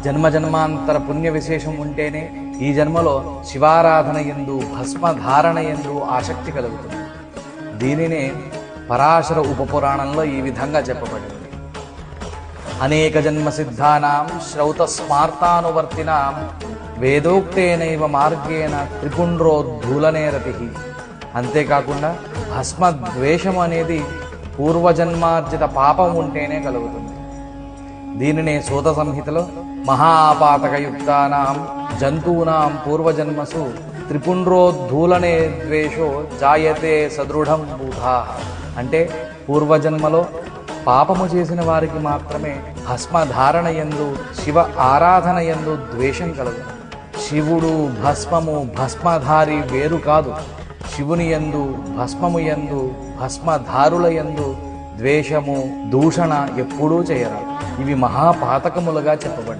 జన్మజన్మాంతర పుణ్య విశేషం ఉంటేనే ఈ జన్మలో శివారాధన యందు భస్మధారణ యందు ఆసక్తి కలుగుతుంది. దీనినే పరాశర ఉపపురాణంలో ఈ విధంగా చెప్పబడింది. అనేక జన్మ సిద్ధానాం శ్రౌత స్మార్తానువర్తినాం వేదోక్తేనైవ మార్గేణ త్రిపుండ్రోద్ధూలనే రతి. అంతేకాకుండా భస్మద్వేషం అనేది పూర్వజన్మార్జిత పాపం ఉంటేనే కలుగుతుంది. దీనినే సూత సంహితలో మహాపాతకయుక్తానాం జంతూనాం పూర్వజన్మసు త్రిపుండ్రోద్ధూలనే ద్వేషో జాయతే సదృఢం బూధా. అంటే పూర్వజన్మలో పాపము చేసిన వారికి మాత్రమే భస్మధారణ యందు శివ ఆరాధన యందు ద్వేషం కలదు. శివుడు భస్మము భస్మధారి వేరు కాదు. శివుని యందు భస్మము యందు భస్మధారుల యందు ద్వేషము దూషణ ఎప్పుడూ చేయరాదు. ఇవి మహాపాతకములుగా చెప్పబడి